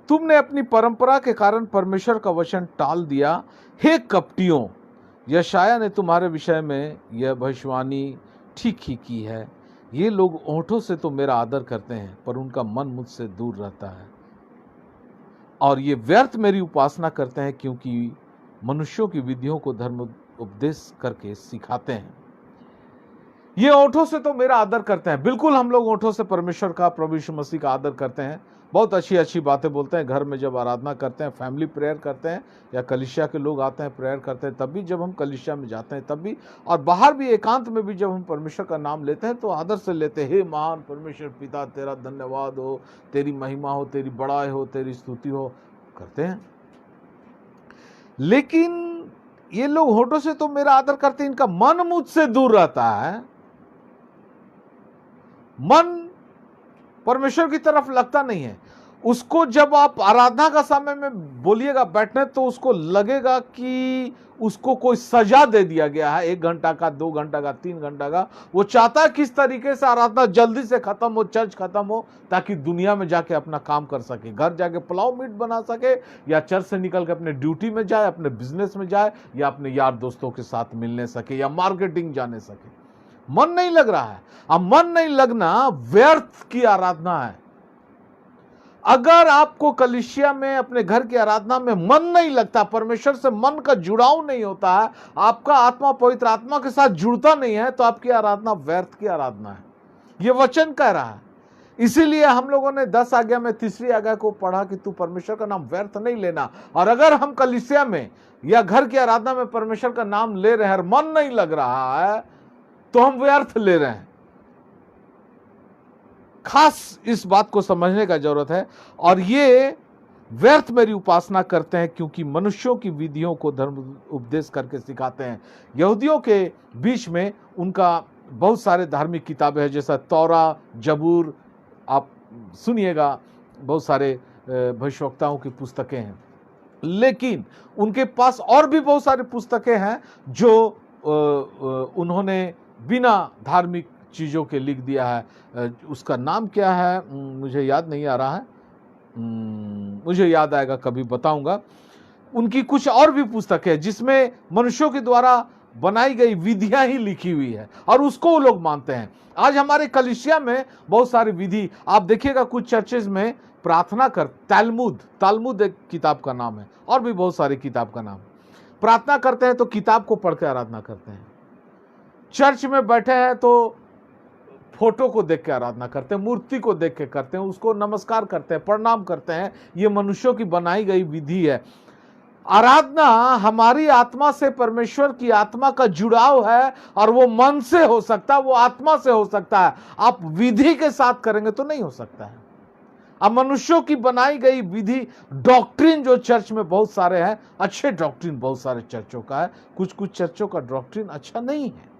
तुमने अपनी परंपरा के कारण परमेश्वर का वचन टाल दिया। हे कपटियों, यशाया ने तुम्हारे विषय में यह भविष्यवाणी ठीक ही की है। ये लोग होठों से तो मेरा आदर करते हैं, पर उनका मन मुझसे दूर रहता है, और ये व्यर्थ मेरी उपासना करते हैं, क्योंकि मनुष्यों की विधियों को धर्म उपदेश करके सिखाते हैं। ये ओठों से तो मेरा आदर करते हैं। बिल्कुल हम लोग ओठों से परमेश्वर का, प्रभु यीशु मसीह का आदर करते हैं, बहुत अच्छी अच्छी बातें बोलते हैं। घर में जब आराधना करते हैं, फैमिली प्रेयर करते हैं, या कलीसिया के लोग आते हैं प्रेयर करते हैं, तब भी, जब हम कलीसिया में जाते हैं तब भी, और बाहर भी एकांत में भी जब हम परमेश्वर का नाम लेते हैं तो आदर से लेते हैं। हे महान परमेश्वर पिता, तेरा धन्यवाद हो, तेरी महिमा हो, तेरी बड़ाई हो, तेरी स्तुति हो, करते हैं। लेकिन ये लोग होठों से तो मेरा आदर करते हैं, इनका मन मुझसे दूर रहता है। मन परमेश्वर की तरफ लगता नहीं है। उसको जब आप आराधना का समय में बोलिएगा बैठने, तो उसको लगेगा कि उसको कोई सजा दे दिया गया है, 1 घंटा का, 2 घंटा का, 3 घंटा का। वो चाहता है किस तरीके से आराधना जल्दी से खत्म हो, चर्च खत्म हो, ताकि दुनिया में जाके अपना काम कर सके, घर जाके पुलाव मीट बना सके, या चर्च से निकल के अपने ड्यूटी में जाए, अपने बिजनेस में जाए, या अपने यार दोस्तों के साथ मिलने सके, या मार्केटिंग जाने सके। मन नहीं लग रहा है। अब मन नहीं लगना व्यर्थ की आराधना है। अगर आपको कलीसिया में, अपने घर की आराधना में मन नहीं लगता, परमेश्वर से मन का जुड़ाव नहीं होता है, आपका आत्मा पवित्र आत्मा के साथ जुड़ता नहीं है, तो आपकी आराधना व्यर्थ की आराधना है। यह वचन कह रहा है। इसीलिए हम लोगों ने 10 आज्ञा में तीसरी आज्ञा को पढ़ा कि तू परमेश्वर का नाम व्यर्थ नहीं लेना। और अगर हम कलीसिया में या घर की आराधना में परमेश्वर का नाम ले रहे हैं और मन नहीं लग रहा है, तो हम व्यर्थ ले रहे हैं। खास इस बात को समझने का जरूरत है। और ये व्यर्थ मेरी उपासना करते हैं, क्योंकि मनुष्यों की विधियों को धर्म उपदेश करके सिखाते हैं। यहूदियों के बीच में उनका बहुत सारे धार्मिक किताबें हैं, जैसा तौरा, जबूर, आप सुनिएगा, बहुत सारे भविष्यवक्ताओं की पुस्तकें हैं। लेकिन उनके पास और भी बहुत सारी पुस्तकें हैं जो उन्होंने बिना धार्मिक चीज़ों के लिख दिया है। उसका नाम क्या है मुझे याद नहीं आ रहा है, मुझे याद आएगा कभी बताऊंगा। उनकी कुछ और भी पुस्तक है जिसमें मनुष्यों के द्वारा बनाई गई विधियां ही लिखी हुई है, और उसको वो लोग मानते हैं। आज हमारे कलीसिया में बहुत सारी विधि आप देखिएगा, कुछ चर्चेज में प्रार्थना कर, तालमुद एक किताब का नाम है, और भी बहुत सारी किताब का नाम। प्रार्थना करते हैं तो किताब को पढ़ के आराधना करते हैं। चर्च में बैठे हैं तो फोटो को देख के आराधना करते हैं, मूर्ति को देख के करते हैं, उसको नमस्कार करते हैं, प्रणाम करते हैं। ये मनुष्यों की बनाई गई विधि है। आराधना हमारी आत्मा से परमेश्वर की आत्मा का जुड़ाव है, और वो मन से हो सकता है, वो आत्मा से हो सकता है। आप विधि के साथ करेंगे तो नहीं हो सकता है। अब मनुष्यों की बनाई गई विधि, डॉक्ट्रिन जो चर्च में बहुत सारे हैं, अच्छे डॉक्ट्रिन बहुत सारे चर्चों का है, कुछ कुछ चर्चों का डॉक्ट्रिन अच्छा नहीं है,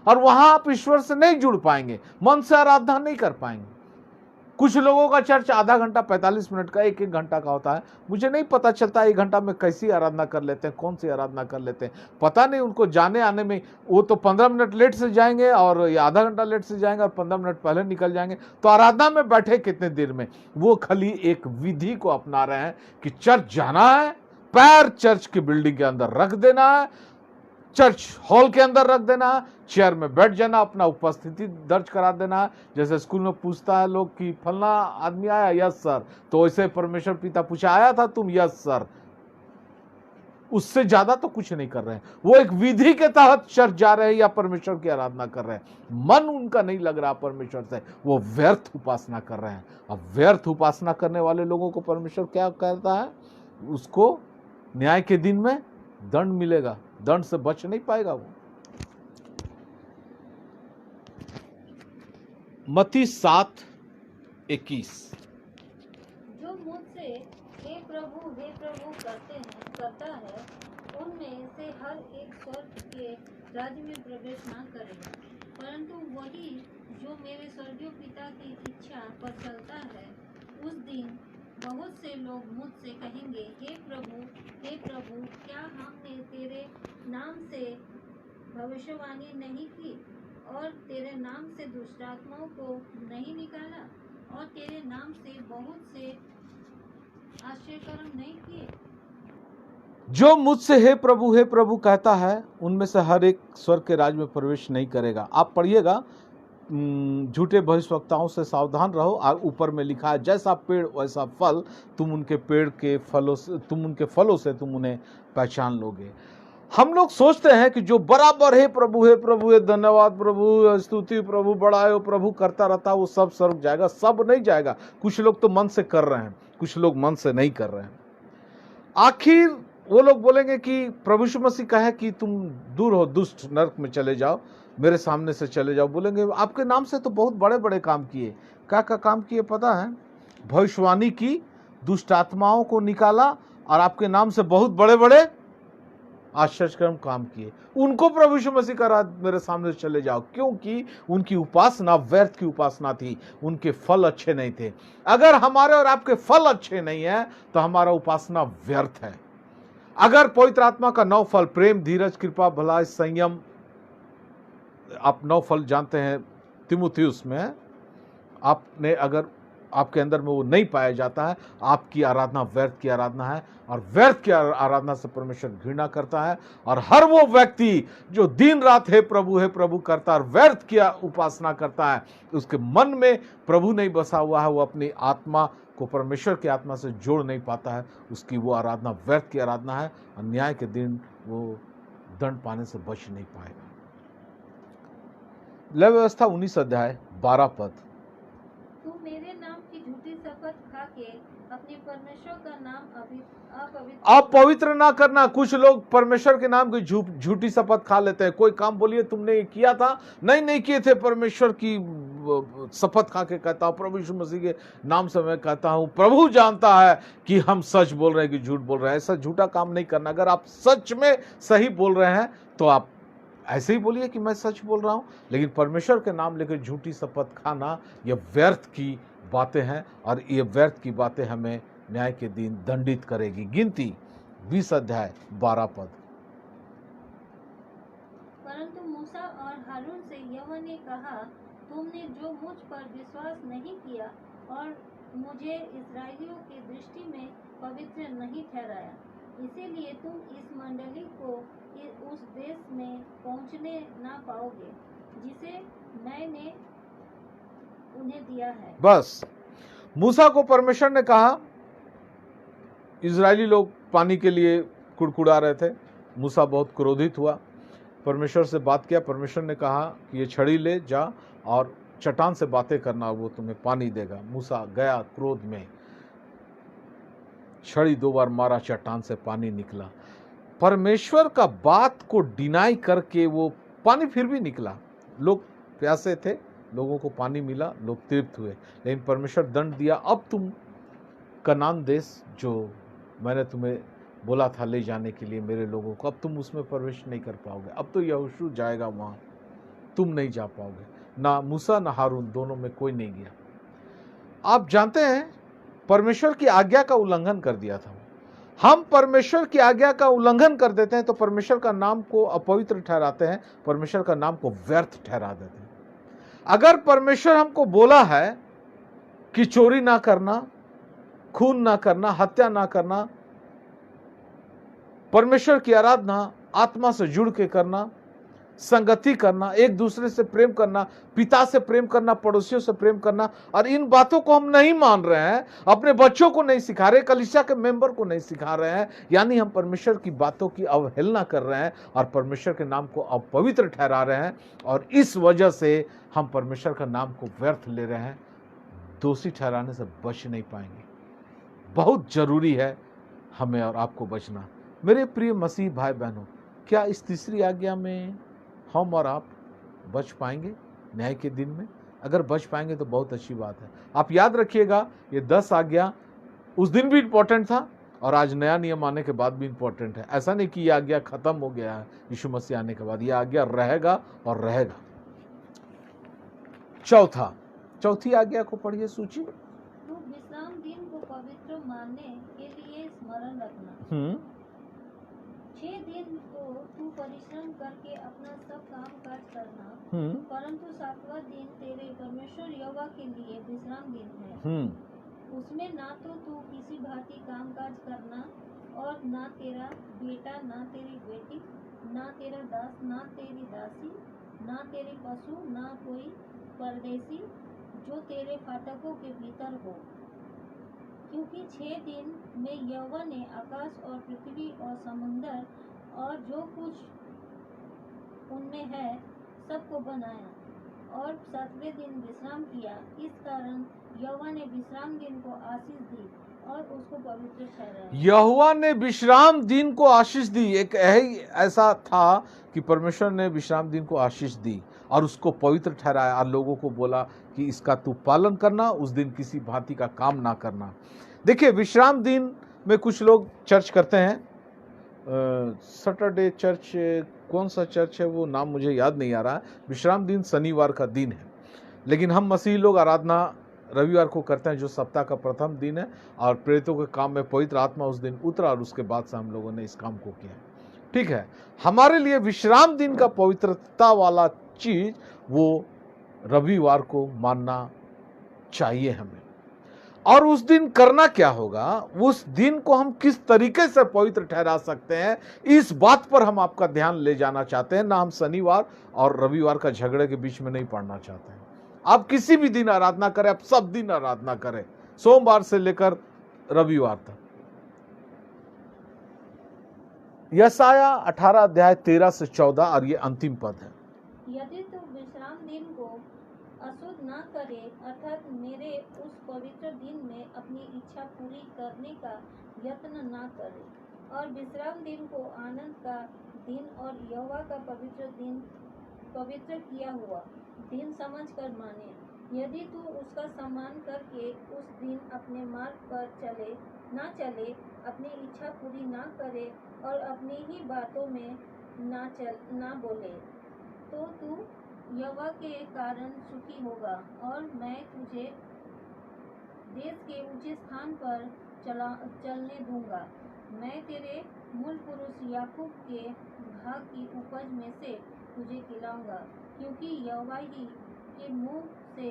और वहां आप ईश्वर से नहीं जुड़ पाएंगे, मन से आराधना नहीं कर पाएंगे। कुछ लोगों का चर्च आधा घंटा, 45 मिनट का, 1-1 घंटा का होता है। मुझे नहीं पता चलता 1 घंटा में कैसी आराधना कर लेते हैं, कौन सी आराधना कर लेते हैं, पता नहीं। उनको जाने आने में वो तो 15 मिनट लेट से जाएंगे, और या आधा घंटा लेट से जाएंगे, और 15 मिनट पहले निकल जाएंगे। तो आराधना में बैठे कितने देर में? वो खाली एक विधि को अपना रहे हैं कि चर्च जाना है, पैर चर्च की बिल्डिंग के अंदर रख देना है, चर्च हॉल के अंदर रख देना, चेयर में बैठ जाना, अपना उपस्थिति दर्ज करा देना। जैसे स्कूल में पूछता है लोग कि फलना आदमी आया, यस सर, तो वैसे परमेश्वर पिता पूछा, आया था तुम? Yes sir. उससे ज्यादा तो कुछ नहीं कर रहे हैं। वो एक विधि के तहत चर्च जा रहे हैं या परमेश्वर की आराधना कर रहे हैं। मन उनका नहीं लग रहा परमेश्वर से, वो व्यर्थ उपासना कर रहे हैं। अब व्यर्थ उपासना करने वाले लोगों को परमेश्वर क्या कहता है? उसको न्याय के दिन में दंड मिलेगा, दंड से बच नहीं पाएगा वो। मत्ती 7:21। जो मुझसे हे प्रभु करता है, उनमें से हर एक स्वर्ग के राज्य में प्रवेश न करेगा, परंतु वही जो मेरे स्वर्गीय पिता की इच्छा पर चलता है। उस दिन बहुत से लोग मुझसे कहेंगे, हे प्रभु, क्या हमने तेरे नाम से भविष्यवाणी नहीं की, और तेरे नाम से दुष्टात्माओं को नहीं निकाला, और तेरे नाम से बहुत से आश्चर्यकर्म नहीं किए। जो मुझसे हे प्रभु कहता है, उनमें से हर एक स्वर्ग के राज में प्रवेश नहीं करेगा। आप पढ़िएगा, झूठे भविष्यवक्ताओं से सावधान रहो। और ऊपर में लिखा है, जैसा पेड़ वैसा फल, तुम उनके फलों से तुम उन्हें पहचान लोगे। हम लोग सोचते हैं कि जो बराबर हे प्रभु हे धन्यवाद प्रभु, स्तुति प्रभु, बड़ा है प्रभु करता रहता, वो सब स्वर्ग जाएगा। सब नहीं जाएगा। कुछ लोग तो मन से कर रहे हैं, कुछ लोग मन से नहीं कर रहे हैं। आखिर वो लोग बोलेंगे कि प्रभु यीशु मसीह कहे कि तुम दूर हो, दुष्ट, नरक में चले जाओ, मेरे सामने से चले जाओ। बोलेंगे आपके नाम से तो बहुत बड़े बड़े काम किए। क्या काम किए पता है? भविष्यवाणी की, दुष्ट आत्माओं को निकाला, और आपके नाम से बहुत बड़े बड़े आश्चर्यकर्म काम किए। उनको प्रभु यीशु मसीह कहा मेरे सामने से चले जाओ, क्योंकि उनकी उपासना व्यर्थ की उपासना थी, उनके फल अच्छे नहीं थे। अगर हमारे और आपके फल अच्छे नहीं है तो हमारा उपासना व्यर्थ है। अगर पवित्र आत्मा का 9 फल, प्रेम, धीरज, कृपा, भलाई, संयम, आप 9 फल जानते हैं तीमुथियुस में, आपने अगर आपके अंदर में वो नहीं पाया जाता है, आपकी आराधना व्यर्थ की आराधना है। और व्यर्थ की आराधना से परमेश्वर घृणा करता है। और हर वो व्यक्ति जो दिन रात हे प्रभु करता है और व्यर्थ की उपासना करता है, उसके मन में प्रभु नहीं बसा हुआ है, वो अपनी आत्मा को परमेश्वर की आत्मा से जोड़ नहीं पाता है, उसकी वो आराधना व्यर्थ की आराधना है। और न्याय के दिन वो दंड पाने से बच नहीं पाएगा। लय व्यवस्था 19 अध्याय 12 पद। तू मेरे नाम की झूठी शपथ खा के अपने परमेश्वर का नाम अपवित्र ना करना। कुछ लोग परमेश्वर के नाम की झूठी शपथ खा लेते हैं। कोई काम बोलिए तुमने ये किया था, नहीं किए थे, परमेश्वर की शपथ खा के कहता हूं, प्रभु यीशु मसीह के नाम से मैं कहता हूं, प्रभु जानता है कि हम सच बोल रहे हैं कि झूठ बोल रहे हैं। ऐसा झूठा काम नहीं करना। अगर आप सच में सही बोल रहे हैं तो आप ऐसे ही बोलिए कि मैं सच बोल रहा हूं। लेकिन परमेश्वर के नाम लेकर झूठी शपथ खाना, यह व्यर्थ की बातें हैं, और ये व्यर्थ की बातें हमें न्याय के दिन दंडित करेगी। गिनती 20 अध्याय 12 पद। परंतु मूसा और हारून से यहोवा ने कहा, तुमने जो मुझ पर विश्वास नहीं किया और मुझे इस्राएलियों की दृष्टि में पवित्र नहीं ठहराया, इसीलिए तुम इस मंडली को उस देश में पहुंचने ना पाओगे जिसे मैंने उन्हें दिया है। बस मूसा को परमेश्वर ने कहा, इजरायली लोग पानी के लिए कुड़कुड़ा रहे थे। मूसा बहुत क्रोधित हुआ, परमेश्वर से बात किया। परमेश्वर ने कहा कि ये छड़ी ले जा और चट्टान से बातें करना, वो तुम्हें पानी देगा। मूसा गया क्रोध में, छड़ी 2 बार मारा, चट्टान से पानी निकला। परमेश्वर का बात को डिनाई करके वो पानी फिर भी निकला। लोग प्यासे थे, लोगों को पानी मिला, लोग तृप्त हुए। लेकिन परमेश्वर दंड दिया, अब तुम कनान देश जो मैंने तुम्हें बोला था ले जाने के लिए मेरे लोगों को, अब तुम उसमें प्रवेश नहीं कर पाओगे। अब तो यहोशू जाएगा वहां, तुम नहीं जा पाओगे। ना मूसा ना हारून, दोनों में कोई नहीं गया। आप जानते हैं परमेश्वर की आज्ञा का उल्लंघन कर दिया था। हम परमेश्वर की आज्ञा का उल्लंघन कर देते हैं तो परमेश्वर का नाम को अपवित्र ठहराते हैं, परमेश्वर का नाम को व्यर्थ ठहरा देते हैं। अगर परमेश्वर हमको बोला है कि चोरी ना करना, खून ना करना, हत्या ना करना, परमेश्वर की आराधना आत्मा से जुड़ के करना, संगति करना, एक दूसरे से प्रेम करना, पिता से प्रेम करना, पड़ोसियों से प्रेम करना, और इन बातों को हम नहीं मान रहे हैं, अपने बच्चों को नहीं सिखा रहे, कलीसिया के मेंबर को नहीं सिखा रहे हैं, यानी हम परमेश्वर की बातों की अवहेलना कर रहे हैं और परमेश्वर के नाम को अपवित्र ठहरा रहे हैं, और इस वजह से हम परमेश्वर का नाम को व्यर्थ ले रहे हैं। दोषी ठहराने से बच नहीं पाएंगे। बहुत जरूरी है हमें और आपको बचना। मेरे प्रिय मसीह भाई बहनों, क्या इस तीसरी आज्ञा में हम और आप बच पाएंगे न्याय के दिन में? अगर बच पाएंगे तो बहुत अच्छी बात है। आप याद रखिएगा, ये 10 आज्ञा उस दिन भी इंपॉर्टेंट था और आज नया नियम आने के बाद भी इंपॉर्टेंट है। ऐसा नहीं कि यह आज्ञा खत्म हो गया है यीशु मसीह आने के बाद, यह आज्ञा रहेगा और रहेगा। चौथी आज्ञा को पढ़िए सूची। तू विश्राम दिन को पवित्र मानने के लिए स्मरण रखना। 6 दिन को तू परिश्रम करके अपना सब काम काज करना, परंतु 7वां दिन तेरे परमेश्वर यहोवा के लिए विश्राम दिन है। उसमें ना तो तू किसी भांति कामकाज करना, और ना तेरा बेटा, ना तेरी बेटी, ना तेरा दास, ना तेरी दासी, ना तेरे पशु, ना कोई परदेशी जो तेरे फाटकों के भीतर हो। क्योंकि 6 दिन में यहोवा ने आकाश और पृथ्वी और समुंदर और जो कुछ उनमें है सबको बनाया, और 7वें दिन विश्राम किया। इस कारण यहोवा ने विश्राम दिन को आशीष दी और उसको पवित्र ठहराया। यहोवा ने विश्राम दिन को आशीष दी। एक ऐसा था कि परमेश्वर ने विश्राम दिन को आशीष दी और उसको पवित्र ठहराया और लोगों को बोला कि इसका तू पालन करना, उस दिन किसी भांति का काम ना करना। देखिए, विश्राम दिन में कुछ लोग चर्च करते हैं, सैटरडे चर्च, कौन सा चर्च है वो नाम मुझे याद नहीं आ रहा है। विश्राम दिन शनिवार का दिन है, लेकिन हम मसीही लोग आराधना रविवार को करते हैं, जो सप्ताह का प्रथम दिन है, और प्रेरितों के काम में पवित्र आत्मा उस दिन उतरा और उसके बाद से हम लोगों ने इस काम को किया। ठीक है, हमारे लिए विश्राम दिन का पवित्रता वाला चीज वो रविवार को मानना चाहिए हमें। और उस दिन करना क्या होगा, उस दिन को हम किस तरीके से पवित्र ठहरा सकते हैं, इस बात पर हम आपका ध्यान ले जाना चाहते हैं। ना हम शनिवार और रविवार का झगड़े के बीच में नहीं पड़ना चाहते हैं। आप किसी भी दिन आराधना करें, आप सब दिन आराधना करें, सोमवार से लेकर रविवार तक। यशाया 18 अध्याय 13 से 14 और ये अंतिम पद है। यदि तू विश्राम दिन को अशुद्ध न करे, अर्थात मेरे उस पवित्र दिन में अपनी इच्छा पूरी करने का यत्न न करे, और विश्राम दिन को आनंद का दिन और यहोवा का पवित्र किया हुआ दिन समझकर माने, यदि तू उसका सम्मान करके उस दिन अपने मार्ग पर चले, अपनी इच्छा पूरी ना करे और अपनी ही बातों में ना बोले, तो तू यहोवा के कारण सुखी होगा, और मैं तुझे देश के ऊंचे स्थान पर चलने दूंगा। मैं तेरे मूल पुरुष याकूब के भाग की उपज में से तुझे खिलाऊंगा, क्योंकि यहोवा ही के मुंह से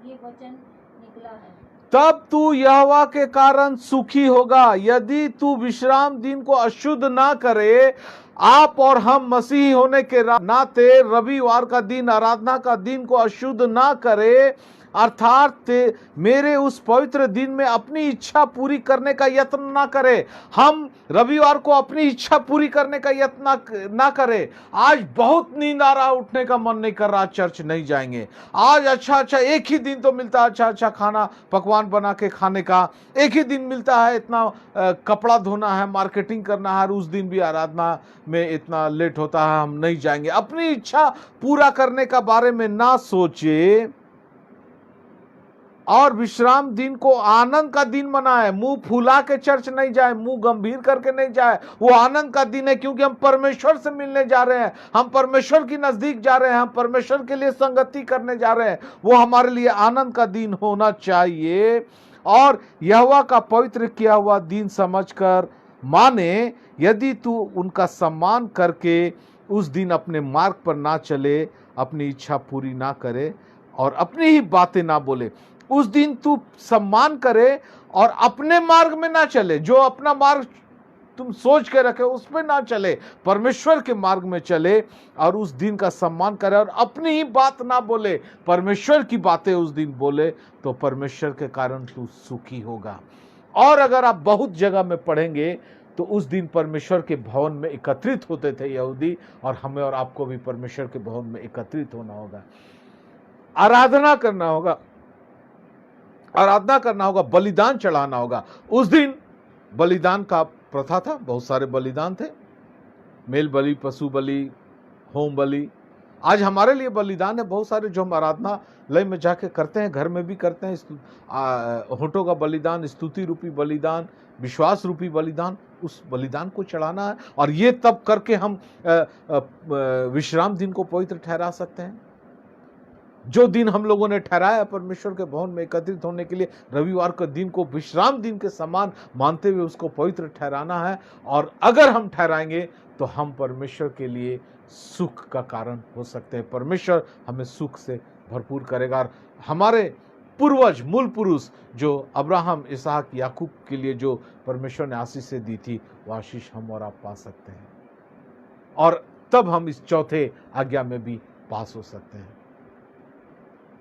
ये वचन निकला है। तब तू यहोवा के कारण सुखी होगा। यदि तू विश्राम दिन को अशुद्ध ना करे, आप और हम मसीही होने के नाते रविवार का दिन, आराधना का दिन को अशुद्ध ना करे, अर्थात मेरे उस पवित्र दिन में अपनी इच्छा पूरी करने का यत्न ना करे, हम रविवार को अपनी इच्छा पूरी करने का यत्न ना करे। आज बहुत नींद आ रहा, उठने का मन नहीं कर रहा, चर्च नहीं जाएंगे। आज अच्छा एक ही दिन तो मिलता है अच्छा खाना पकवान बना के खाने का, एक ही दिन मिलता है, इतना कपड़ा धोना है, मार्केटिंग करना है, उस दिन भी आराधना में इतना लेट होता है, हम नहीं जाएंगे। अपनी इच्छा पूरा करने का बारे में ना सोचे और विश्राम दिन को आनंद का दिन मनाए। मुंह फुला के चर्च नहीं जाए, मुंह गंभीर करके नहीं जाए। वो आनंद का दिन है, क्योंकि हम परमेश्वर से मिलने जा रहे हैं, हम परमेश्वर की नजदीक जा रहे हैं, हम परमेश्वर के लिए संगति करने जा रहे हैं। वो हमारे लिए आनंद का दिन होना चाहिए और यहोवा का पवित्र किया हुआ दिन समझकर माने। यदि तू उनका सम्मान करके उस दिन अपने मार्ग पर ना चले, अपनी इच्छा पूरी ना करे और अपनी ही बातें ना बोले, उस दिन तू सम्मान करे और अपने मार्ग में ना चले, जो अपना मार्ग तुम सोच के रखे उस पे ना चले, परमेश्वर के मार्ग में चले और उस दिन का सम्मान करे और अपनी ही बात ना बोले, परमेश्वर की बातें उस दिन बोले, तो परमेश्वर के कारण तू सुखी होगा। और अगर आप बहुत जगह में पढ़ेंगे तो उस दिन परमेश्वर के भवन में एकत्रित होते थे यहूदी, और हमें और आपको भी परमेश्वर के भवन में एकत्रित होना होगा, आराधना करना होगा, बलिदान चढ़ाना होगा। उस दिन बलिदान का प्रथा था, बहुत सारे बलिदान थे, मेल बलि, पशु बलि, होम बलि। आज हमारे लिए बलिदान है बहुत सारे, जो हम आराधनालय में जाके करते हैं, घर में भी करते हैं। होठों का बलिदान, स्तुति रूपी बलिदान, विश्वास रूपी बलिदान, उस बलिदान को चढ़ाना है। और ये तब करके हम विश्राम दिन को पवित्र ठहरा सकते हैं। जो दिन हम लोगों ने ठहराया परमेश्वर के भवन में एकत्रित होने के लिए, रविवार के दिन को विश्राम दिन के समान मानते हुए उसको पवित्र ठहराना है। और अगर हम ठहराएंगे तो हम परमेश्वर के लिए सुख का कारण हो सकते हैं। परमेश्वर हमें सुख से भरपूर करेगा और हमारे पूर्वज, मूल पुरुष जो अब्राहम, इसहाक, याकूब के लिए जो परमेश्वर ने आशीष दी थी, वो आशीष हम और आप पा सकते हैं, और तब हम इस चौथे आज्ञा में भी पास हो सकते हैं।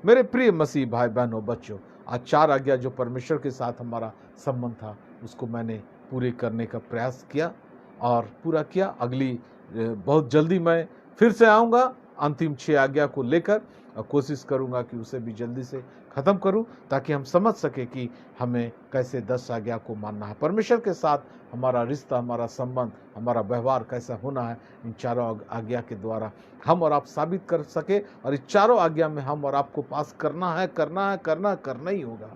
मेरे प्रिय मसीह भाई बहनों बच्चों, आज 4 आज्ञा जो परमेश्वर के साथ हमारा संबंध था, उसको मैंने पूरे करने का प्रयास किया और पूरा किया। अगली बहुत जल्दी मैं फिर से आऊँगा अंतिम 6 आज्ञा को लेकर, और कोशिश करूँगा कि उसे भी जल्दी से ख़त्म करूँ, ताकि हम समझ सके कि हमें कैसे 10 आज्ञा को मानना है। परमेश्वर के साथ हमारा रिश्ता, हमारा संबंध, हमारा व्यवहार कैसा होना है, इन चारों आज्ञा के द्वारा हम और आप साबित कर सके, और इस चारों आज्ञा में हम और आपको पास करना ही होगा।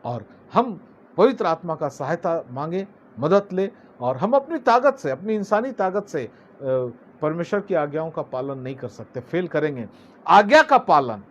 और हम पवित्र आत्मा का सहायता मांगे, मदद ले, और हम अपनी ताकत से, अपनी इंसानी ताकत से परमेश्वर की आज्ञाओं का पालन नहीं कर सकते, फेल करेंगे। आज्ञा का पालन,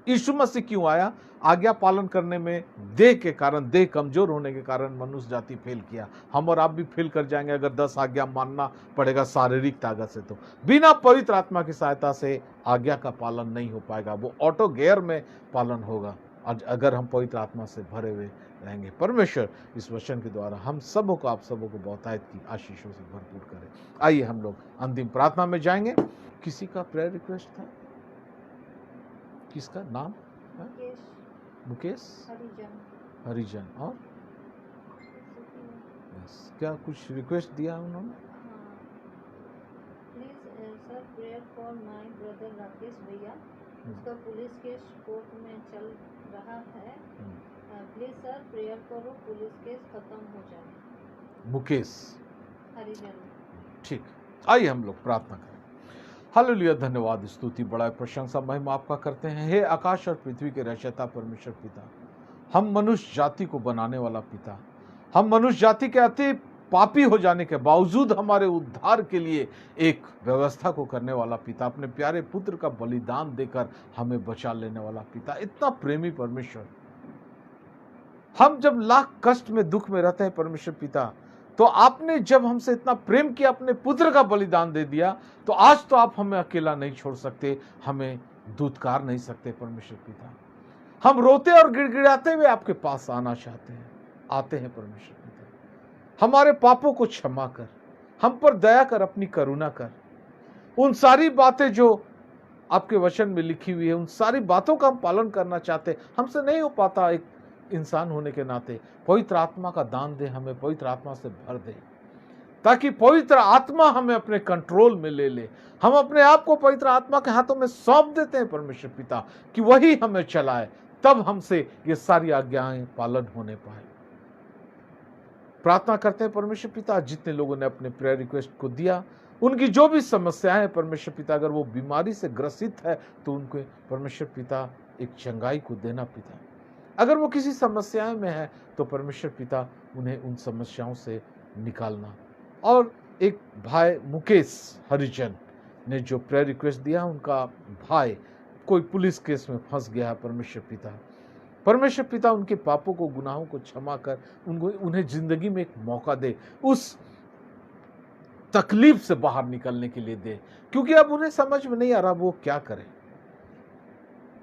यीशु मसीह क्यों आया? आज्ञा पालन करने में देह के कारण, देह कमजोर होने के कारण मनुष्य जाति फेल किया। हम और आप भी फेल कर जाएंगे अगर 10 आज्ञा मानना पड़ेगा शारीरिक ताकत से। तो बिना पवित्र आत्मा की सहायता से आज्ञा का पालन नहीं हो पाएगा, वो ऑटो गियर में पालन होगा, अगर हम पवित्र आत्मा से भरे हुए रहेंगे। परमेश्वर इस वचन के द्वारा हम सबों को, आप सबों को बहुतायत की आशीषों से भरपूर करें। आइए हम लोग अंतिम प्रार्थना में जाएंगे। किसी का प्रेयर रिक्वेस्ट था? किसका नाम? मुकेश हरिजन। और क्या कुछ रिक्वेस्ट दिया उन्होंने? Please sir prayer for my brother Rakesh भैया, उसका पुलिस केस कोर्ट में चल रहा है। प्लीज सर प्रेयर करो, पुलिस केस खत्म हो जाए। मुकेश हरिजन। ठीक, आइए हम लोग प्रार्थना करें। हालेलुया, धन्यवाद, स्तुति, बड़ाई, प्रशंसा, महिमा आपका करते हैं। हे आकाश और पृथ्वी के रचयिता परमेश्वर पिता, हम मनुष्य जाति को बनाने वाला पिता, हम मनुष्य जाति के अति पापी हो जाने के बावजूद हमारे उद्धार के लिए एक व्यवस्था को करने वाला पिता, अपने प्यारे पुत्र का बलिदान देकर हमें बचा लेने वाला पिता, इतना प्रेमी परमेश्वर। हम जब लाख कष्ट में, दुख में रहते हैं परमेश्वर पिता, तो आपने जब हमसे इतना प्रेम किया, अपने पुत्र का बलिदान दे दिया, तो आज तो आप हमें अकेला नहीं छोड़ सकते, हमें दूतकार नहीं सकते परमेश्वर पिता। हम रोते और गिड़गिड़ाते हुए आपके पास आना चाहते हैं, आते हैं परमेश्वर पिता। हमारे पापों को क्षमा कर, हम पर दया कर, अपनी करुणा कर। उन सारी बातें जो आपके वचन में लिखी हुई है, उन सारी बातों का हम पालन करना चाहते हैं, हमसे नहीं हो पाता एक इंसान होने के नाते। पवित्र आत्मा का दान दे, हमें पवित्र आत्मा से भर दे, ताकि पवित्र आत्मा हमें अपने कंट्रोल में ले ले। हम अपने आप को पवित्र आत्मा के हाथों में सौंप देते हैं परमेश्वर पिता, कि वही हमें चलाए, तब हमसे ये सारी आज्ञाएं पालन होने पाए। प्रार्थना करते हैं परमेश्वर पिता, जितने लोगों ने अपने प्रेयर रिक्वेस्ट को दिया, उनकी जो भी समस्याएं हैं परमेश्वर पिता, अगर वो बीमारी से ग्रसित है तो उनको परमेश्वर पिता एक चंगाई को देना पिता। अगर वो किसी समस्याएं में है तो परमेश्वर पिता उन्हें उन समस्याओं से निकालना। और एक भाई मुकेश हरिजन ने जो प्रेयर रिक्वेस्ट दिया, उनका भाई कोई पुलिस केस में फंस गया है परमेश्वर पिता। परमेश्वर पिता उनके पापों को, गुनाहों को क्षमा कर उन्हें जिंदगी में एक मौका दे, उस तकलीफ से बाहर निकलने के लिए दे, क्योंकि अब उन्हें समझ में नहीं आ रहा वो क्या करें।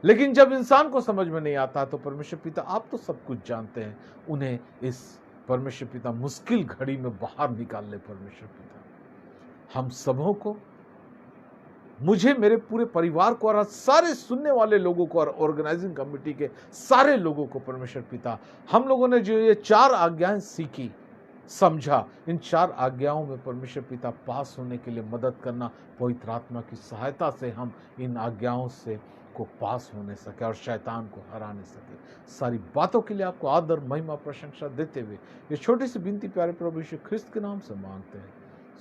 लेकिन जब इंसान को समझ में नहीं आता तो परमेश्वर पिता आप तो सब कुछ जानते हैं, उन्हें इस परमेश्वर पिता मुश्किल घड़ी में बाहर निकाल ले परमेश्वर पिता। हम सबों को, मुझे, मेरे पूरे परिवार को और सारे सुनने वाले लोगों को और ऑर्गेनाइजिंग कमेटी के सारे लोगों को परमेश्वर पिता, हम लोगों ने जो ये 4 आज्ञाएं सीखी, समझा, इन 4 आज्ञाओं में परमेश्वर पिता पास होने के लिए मदद करना। पवित्र आत्मा की सहायता से हम इन आज्ञाओं से को पास होने सके और शैतान को हराने सके। सारी बातों के लिए आपको आदर, महिमा, प्रशंसा देते हुए ये छोटी सी विनती प्यारे प्रभु यीशु ख्रिस्त के नाम से मांगते हैं।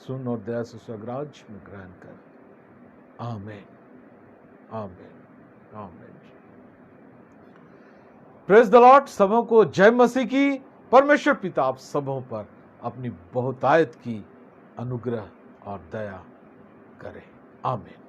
सुन और दया से स्वर्गराज में ग्रहण कर। आमीन, आमीन, आमीन। Praise the Lord. सबों को जय मसीह की। परमेश्वर पिता आप सबों पर अपनी बहुतायत की अनुग्रह और दया करे। आमीन।